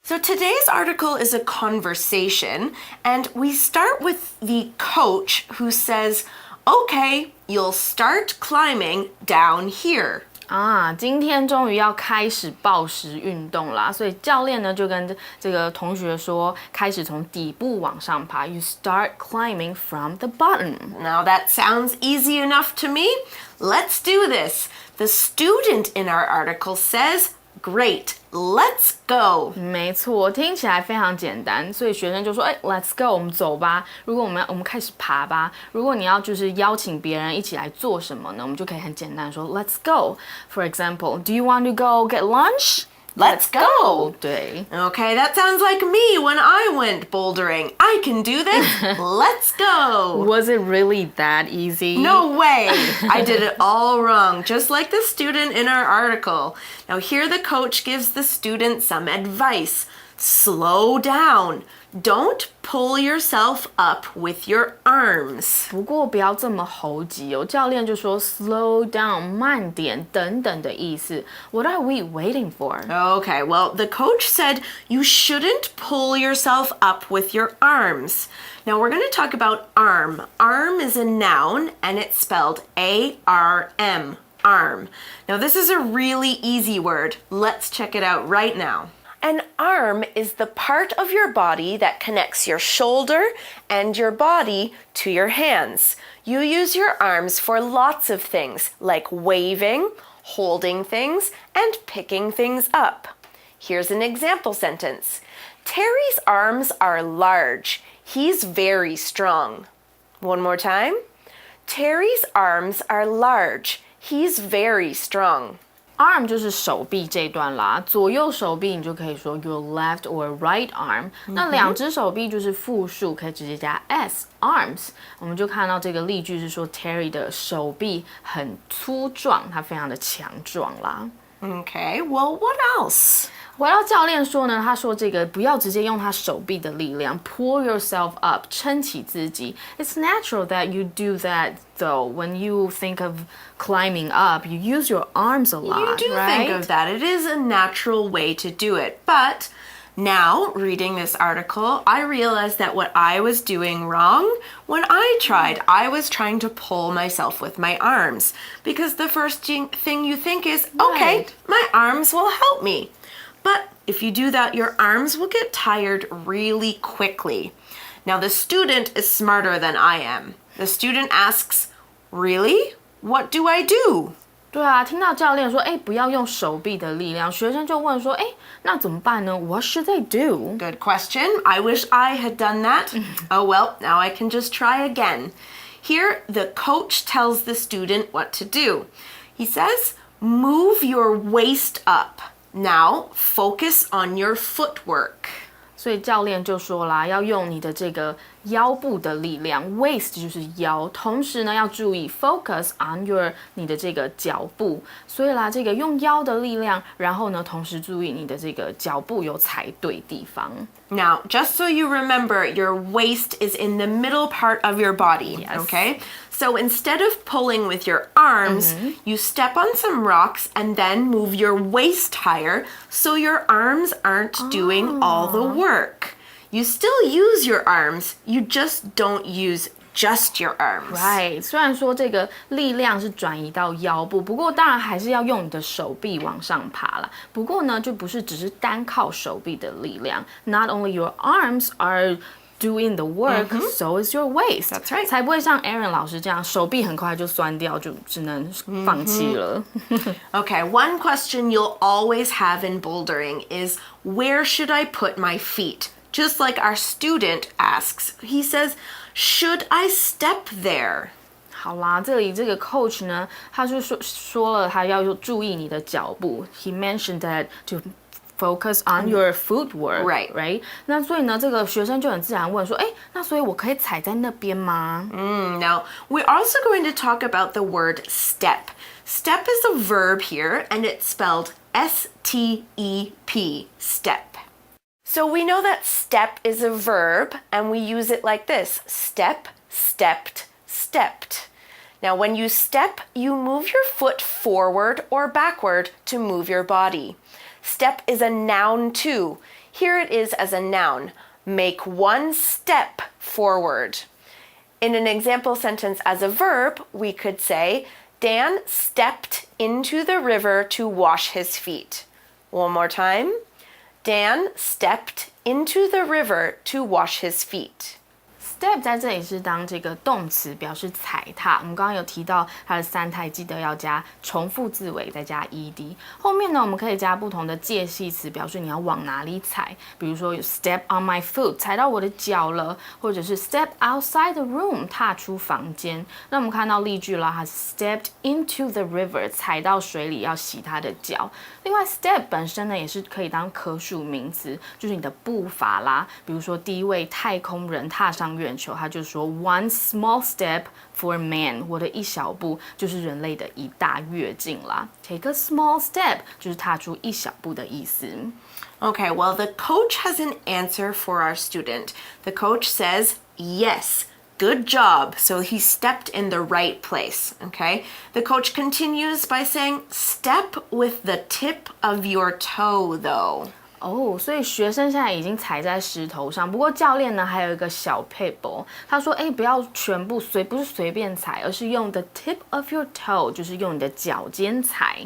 So today's article is a conversation, and we start with the coach who says, "Okay, you'll start climbing down here." 今天终于要开始抱石运动啦，所以教练呢就跟这个同学说，开始从底部往上爬。You start climbing from the bottom. Now that sounds easy enough to me. Let's do this. The student in our article says,Great, let's go. 没错，听起来非常简单，所以学生就说：“Let's go， 我们走吧。如果我们开始爬吧。如果你要就是邀请别人一起来做什么呢？我们就可以很简单说 Let's go. For example, do you want to go get lunch? Let's go. 对 Okay, that sounds like me when I went bouldering. I can do this. Let's go. Was it really that easy? No way. I did it all wrong, just like the student in our article. Now here the coach gives the student some advice. Slow down. Don't pull yourself up with your arms. 不过不要这么猴急哦，教练就说 slow down 慢点等等的意思。What are we waiting for? Okay, well, the coach said you shouldn't pull yourself up with your arms. Now we're going to talk about arm. Arm is a noun and it's spelled A-R-M, arm. Now this is a really easy word. Let's check it out right now.An arm is the part of your body that connects your shoulder and your body to your hands. You use your arms for lots of things, like waving, holding things, and picking things up. Here's an example sentence. Terry's arms are large. He's very strong. One more time. Terry's arms are large. He's very strong.Arm 就是手臂这段啦，左右手臂你就可以说 your left or right arm。那两只手臂就是复数，可以直接加 s arms。我们就看到这个例句是说 Terry 的手臂很粗壮，他非常的强壮啦。Okay, well, what else? 回到教练说呢，他说这个不要直接用他手臂的力量 pull yourself up 撑起自己。It's natural that you do that though. When you think of climbing up, you use your arms a lot, You do right? think of that. It is a natural way to do it. But now, reading this article, I realized that what I was doing wrong when I tried, I was trying to pull myself with my arms. Because the first thing you think is, okay, my arms will help me.But if you do that, your arms will get tired really quickly. Now, the student is smarter than I am. The student asks, Really? What do I do? 对啊，听到教练说，不要用手臂的力量，学生就问说，那怎么办呢 ？What should they do? Good question. I wish I had done that. Oh well, now I can just try again. Here, the coach tells the student what to do. He says, Move your waist up.Now, focus on your footwork. 所以教练就说啦，要用你的这个腰部的力量 ，waist 就是腰，同时呢要注意 focus on 你的这个脚步。所以啦，这个用腰的力量，然后呢，同时注意你的这个脚步有踩对地方。Now, just so you remember, your waist is in the middle part of your body, Yes. okay? So instead of pulling with your arms, you step on some rocks and then move your waist higher so your arms aren't doing all the work. You still use your arms, you just don't use just your arms. Right， 虽然说这个力量是转移到腰部，不过当然还是要用你的手臂往上爬啦。不过呢，就不是只是单靠手臂的力量。Not only your arms are doing the work, so is your waist. That's right. 才不会像 Aaron 老师这样，手臂很快就酸掉，就只能放弃了。Okay, one question you'll always have in bouldering is, where should I put my feet? Just like our student asks. He says, should I step there? 好啦，这里这个 coach 呢，他就说了，他要注意你的脚步。He mentioned that to focus on your footwork, right? 那所以呢，这个学生就很自然问说，那所以我可以踩在那边吗Now, we're also going to talk about the word step. Step is a verb here, and it's spelled S-T-E-P, step. So we know that step is a verb, and we use it like this. Step, stepped, stepped. Now, when you step, you move your foot forward or backward to move your body. Step is a noun too. Here it is as a noun. Make one step forward. In an example sentence as a verb, we could say, Dan stepped into the river to wash his feet. One more time. Dan stepped into the river to wash his feet. Step 在这里是当这个动词，表示踩踏。我们刚刚有提到它的三态，记得要加重复字尾，再加 ed。后面呢，我们可以加不同的介系词，表示你要往哪里踩。比如说 step on my foot， 踩到我的脚了，或者是 step outside the room， 踏出房间。那我们看到例句啦，他 stepped into the river， 踩到水里要洗他的脚。另外 step 本身呢，也是可以当可数名词，就是你的步伐啦。比如说第一位太空人踏上月球，他就说 one small step for man， 我的一小步就是人类的一大跃进啦。Take a small step 就是踏出一小步的意思。Okay, well, the coach has an answer for our student. The coach says, yes, good job. So he stepped in the right place, okay? The coach continues by saying, step with the tip of your toe, though. 所以学生现在已经踩在石头上，不过教练呢还有一个小撇步，他说，不要全部不是随便踩，而是用 the tip of your toe， 就是用你的脚尖踩。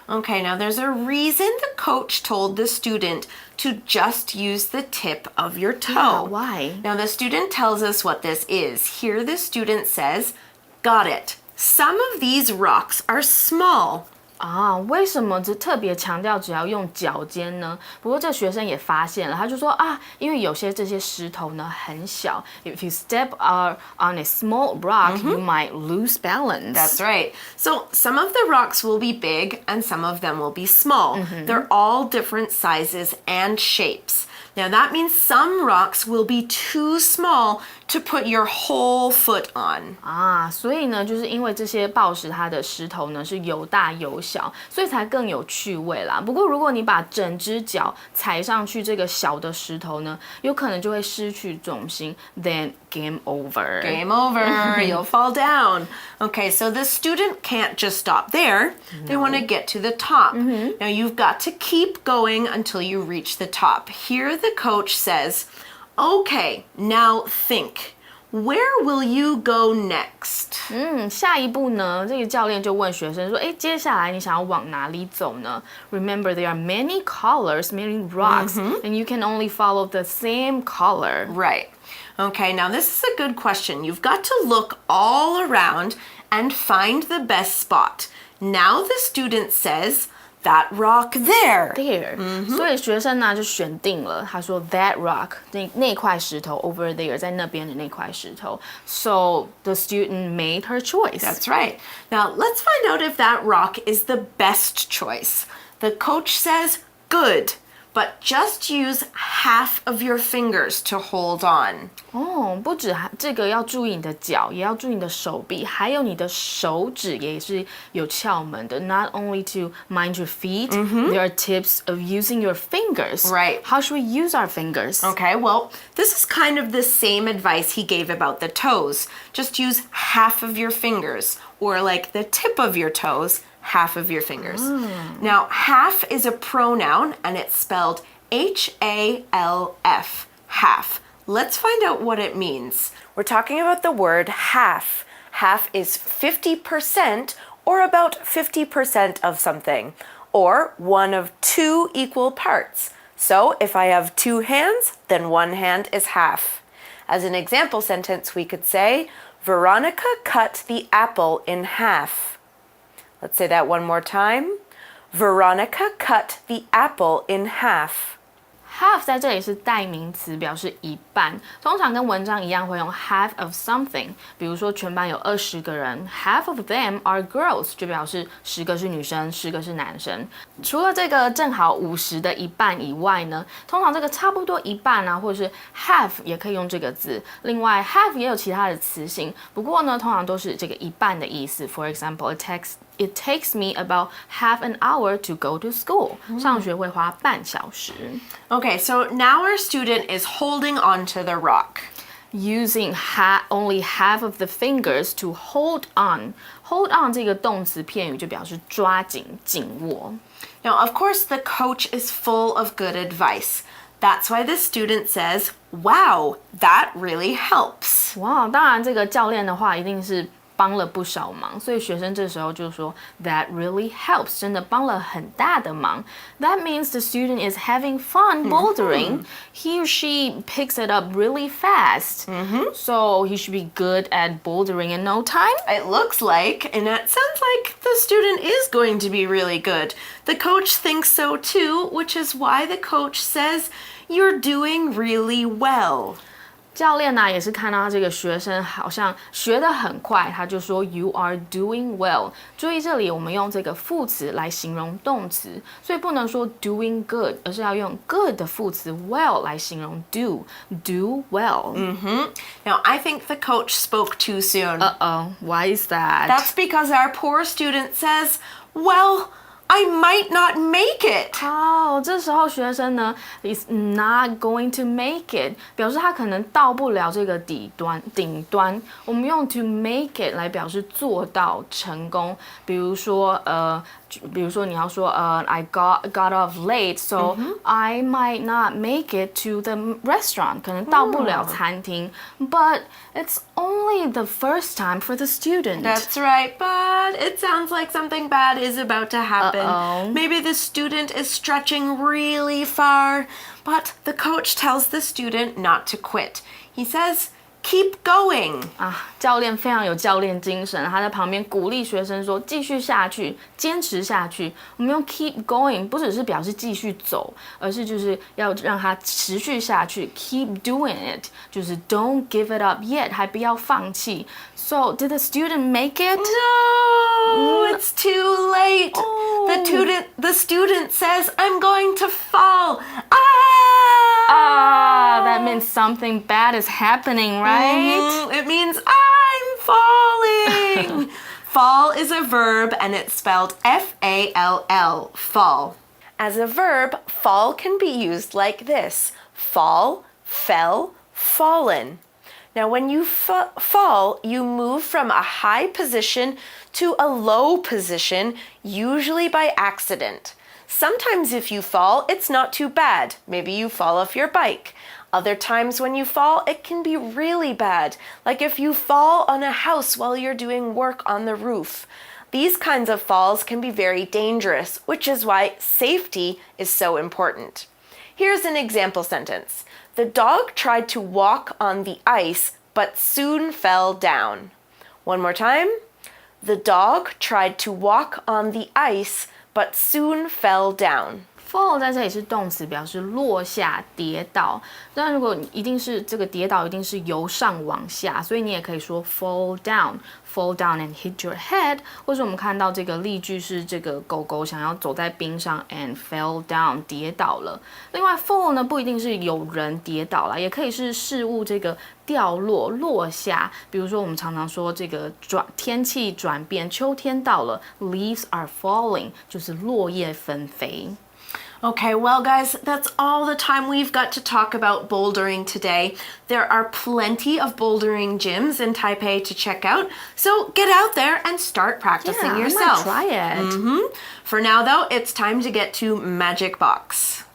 Okay, now there's a reason the coach told the student to just use the tip of your toe. Yeah, why? Now the student tells us what this is. Here the student says, got it. Some of these rocks are small. 为什么特别强调只要用脚尖呢？不过这学生也发现了，他就说因为有些这些石头呢很小 ，if you step on a small rock, you might lose balance. That's right. So some of the rocks will be big and some of them will be small. They're all different sizes and shapes. Now that means some rocks will be too small to put your whole foot on. 所以呢，就是因为这些抱石它的石头呢是有大有小，所以才更有趣味啦。不过如果你把整只脚踩上去这个小的石头呢，有可能就会失去重心 ，then game over. Game over. You'll fall down. Okay, so the student can't just stop there. They want to get to the top. Now you've got to keep going until you reach the top. Here the coach says, okay, now think. Where will you go next? 下一步呢？这个教练就问学生说：“接下来你想要往哪里走呢？” Remember, there are many colors, many rocks, and you can only follow the same color. Right. Okay, now this is a good question. You've got to look all around and find the best spot. Now the student says, that rock there. There. 所以学生呢就选定了，他说 that rock 那块石头 over there 在那边的那块石头。So the student made her choice. That's right. Now let's find out if that rock is the best choice. The coach says, good, but just use half of your fingers to hold on. 不止这个要注意你的脚，也要注意你的手臂，还有你的手指也是有窍门的。Not only to mind your feet, there are tips of using your fingers. Right. How should we use our fingers? Okay, well, this is kind of the same advice he gave about the toes. Just use half of your fingers, or like the tip of your toes, half of your fingers. Now, half is a pronoun, and it's spelled H-A-L-F, half. Let's find out what it means. We're talking about the word half. Half is 50% or about 50% of something, or one of two equal parts. So if I have two hands, then one hand is half. As an example sentence, we could say, Veronica cut the apple in half. Let's say that one more time. Veronica cut the apple in half. Half 在这里是代名词，表示一半。通常跟文章一样会用 half of something。比如说全班有20个人 ，half of them are girls， 就表示10个是女生，10个是男生。除了这个正好50的一半以外呢，通常这个差不多一半啊，或者是 half 也可以用这个字。另外 half 也有其他的词性，不过呢，通常都是这个一半的意思。For example, it takes me about half an hour to go to school. 上学会花半小时。Okay, so now our student is holding onto the rock. Using only half of the fingers to hold on. Hold on 这个动词片语就表示抓紧、紧握。Now, of course, the coach is full of good advice. That's why the student says, wow, that really helps. 哇，当然这个教练的话一定是帮了不少忙，所以学生这时候就说 That really helps， 真的帮了很大的忙。That means the student is having fun bouldering. He or she picks it up really fast. So he should be good at bouldering in no time. It looks like, and it sounds like the student is going to be really good. The coach thinks so too, which is why the coach says, you're doing really well. 教练呢也是看到他这个学生好像学得很快，他就说 You are doing well。注意这里我们用这个副词来形容动词，所以不能说 doing good， 而是要用 good 的副词 well 来形容 do well。Now, I think the coach spoke too soon. Uh-oh, why is that? That's because our poor student says, well, I might not make it. 这时候学生呢 is not going to make it， 表示他可能到不了这个顶端。我们用 to make it 来表示做到成功。比如说你要说I got off late, so I might not make it to the restaurant， 可能到不了餐厅。But it's only the first time for the student. That's right, but it sounds like something bad is about to happen. Maybe the student is stretching really far, but the coach tells the student not to quit. He says, keep going. 教练非常有教练精神，他在旁边鼓励学生说继续下去，坚持下去。我们用 keep going 不只是表示继续走，而是就是要让他持续下去 keep doing it， 就是 don't give it up yet， 还不要放弃。So did the student make it? No, it's too late. The student says, I'm going to fall. That means something bad is happening, right? It means I'm falling. Fall is a verb and it's spelled F-A-L-L, fall. As a verb, fall can be used like this: fall, fell, fallen. Now, when you fall, you move from a high position to a low position, usually by accident. Sometimes if you fall, it's not too bad. Maybe you fall off your bike. Other times when you fall, it can be really bad, like if you fall on a house while you're doing work on the roof. These kinds of falls can be very dangerous, which is why safety is so important. Here's an example sentence. The dog tried to walk on the ice, but soon fell down. One more time. The dog tried to walk on the ice, but soon fell down. Fall 在这里是动词，表示落下、跌倒。但如果一定是这个跌倒，一定是由上往下，所以你也可以说 fall down and hit your head。或者我们看到这个例句是这个狗狗想要走在冰上 and fell down 跌倒了。另外 fall 呢不一定是有人跌倒啦，也可以是事物这个掉落、落下。比如说我们常常说这个天气转变，秋天到了 ，leaves are falling 就是落叶纷飞。Okay, well, guys, that's all the time we've got to talk about bouldering today. There are plenty of bouldering gyms in Taipei to check out, so get out there and start practicing yourself. I might try it. For now, though, it's time to get to Magic Box.